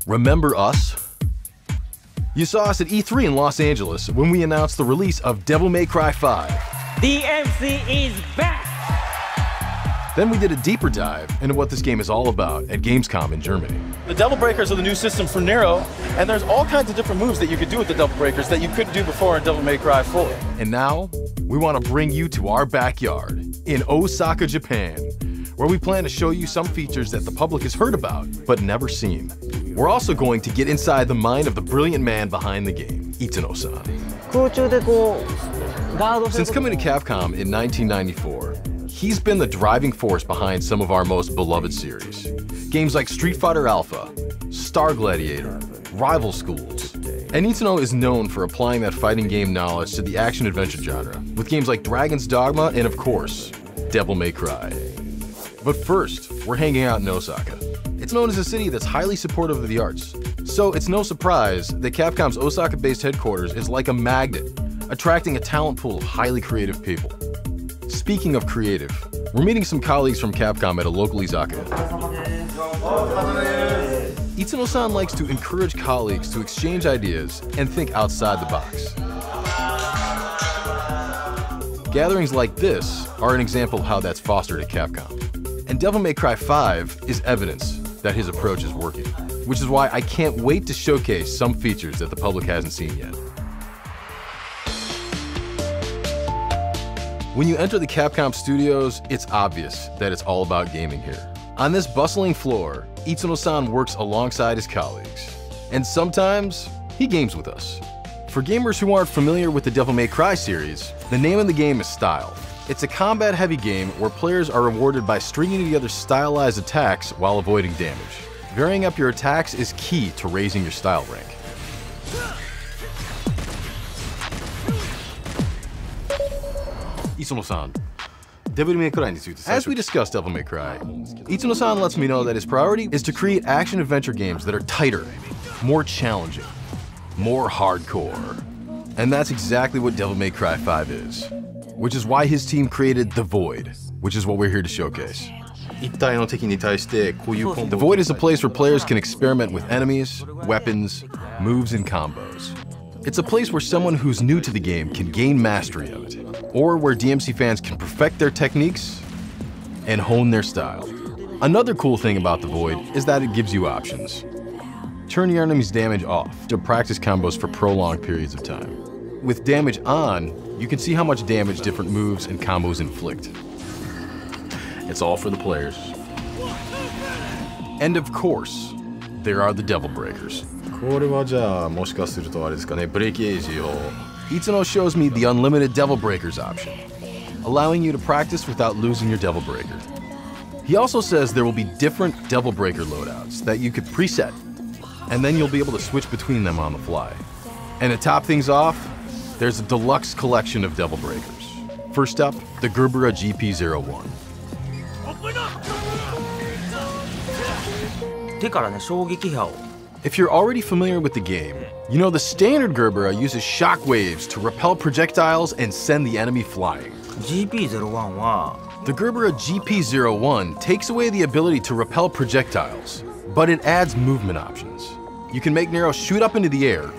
Remember us? You saw us at E3 in Los Angeles when we announced the release of Devil May Cry 5. DMC is back! Then we did a deeper dive into what this game is all about at Gamescom in Germany. The Devil Breakers are the new system for Nero, and there's all kinds of different moves that you could do with the Devil Breakers that you couldn't do before in Devil May Cry 4. And now, we want to bring you to our backyard in Osaka, Japan, where we plan to show you some features that the public has heard about, but never seen. We're also going to get inside the mind of the brilliant man behind the game, Itsuno-san. Since coming to Capcom in 1994, he's been the driving force behind some of our most beloved series. Games like Street Fighter Alpha, Star Gladiator, Rival Schools. And Itsuno is known for applying that fighting game knowledge to the action-adventure genre, with games like Dragon's Dogma and, of course, Devil May Cry. But first, we're hanging out in Osaka. It's known as a city that's highly supportive of the arts, so it's no surprise that Capcom's Osaka-based headquarters is like a magnet, attracting a talent pool of highly creative people. Speaking of creative, we're meeting some colleagues from Capcom at a local izakaya. Itsuno-san likes to encourage colleagues to exchange ideas and think outside the box. Gatherings like this are an example of how that's fostered at Capcom. And Devil May Cry 5 is evidence that his approach is working, which is why I can't wait to showcase some features that the public hasn't seen yet. When you enter the Capcom studios, it's obvious that it's all about gaming here. On this bustling floor, Itsuno-san works alongside his colleagues. And sometimes, he games with us. For gamers who aren't familiar with the Devil May Cry series, the name of the game is Style. It's a combat-heavy game where players are rewarded by stringing together stylized attacks while avoiding damage. Varying up your attacks is key to raising your style rank. Itsuno-san, as we discussed Devil May Cry, Itsuno-san lets me know that his priority is to create action-adventure games that are tighter, more challenging, more hardcore. And that's exactly what Devil May Cry 5 is. Which is why his team created The Void, which is what we're here to showcase. The Void is a place where players can experiment with enemies, weapons, moves, and combos. It's a place where someone who's new to the game can gain mastery of it, or where DMC fans can perfect their techniques and hone their style. Another cool thing about The Void is that it gives you options. Turn your enemy's damage off to practice combos for prolonged periods of time. With damage on, you can see how much damage different moves and combos inflict. It's all for the players. And of course, there are the Devil Breakers. Itsuno shows me the unlimited Devil Breakers option, allowing you to practice without losing your Devil Breaker. He also says there will be different Devil Breaker loadouts that you could preset, and then you'll be able to switch between them on the fly. And to top things off, there's a deluxe collection of Devil Breakers. First up, the Gerbera GP01. If you're already familiar with the game, you know the standard Gerbera uses shock waves to repel projectiles and send the enemy flying. The Gerbera GP01 takes away the ability to repel projectiles, but it adds movement options. You can make Nero shoot up into the air,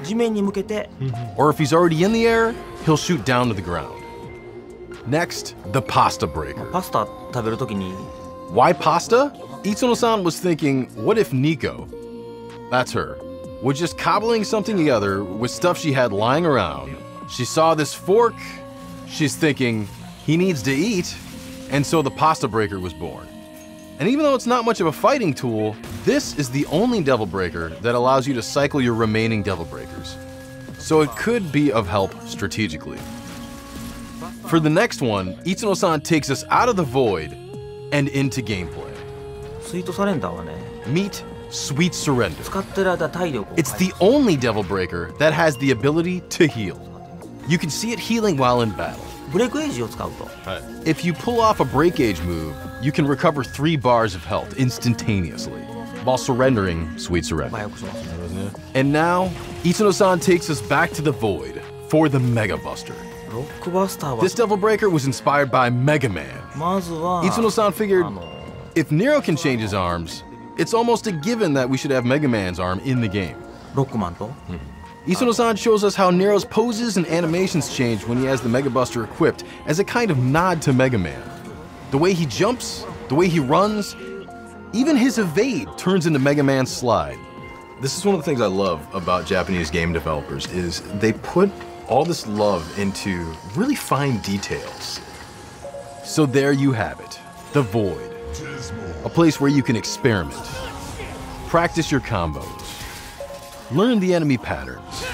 or if he's already in the air, he'll shoot down to the ground. Next, the Pasta Breaker. Why pasta? Itsuno-san was thinking, what if Nico, that's her, was just cobbling something together with stuff she had lying around. She saw this fork, she's thinking, he needs to eat, and so the Pasta Breaker was born. And even though it's not much of a fighting tool, this is the only Devil Breaker that allows you to cycle your remaining Devil Breakers. So it could be of help strategically. For the next one, Itsuno-san takes us out of the Void and into gameplay. Meet Sweet Surrender. It's the only Devil Breaker that has the ability to heal. You can see it healing while in battle. If you pull off a Break Age move, you can recover 3 bars of health instantaneously, while surrendering Sweet Surrender. And now, Itsuno-san takes us back to the Void for the Mega Buster. This Devil Breaker was inspired by Mega Man. Itsuno-san figured, if Nero can change his arms, It's almost a given that we should have Mega Man's arm in the game. ロックマンと Isuno-san shows us how Nero's poses and animations change when he has the Mega Buster equipped as a kind of nod to Mega Man. The way he jumps, the way he runs, even his evade turns into Mega Man's slide. This is one of the things I love about Japanese game developers is they put all this love into really fine details. So there you have it, the Void. A place where you can experiment, practice your combos, learn the enemy patterns,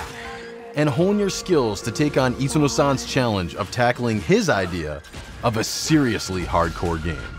and hone your skills to take on Isuno-san's challenge of tackling his idea of a seriously hardcore game.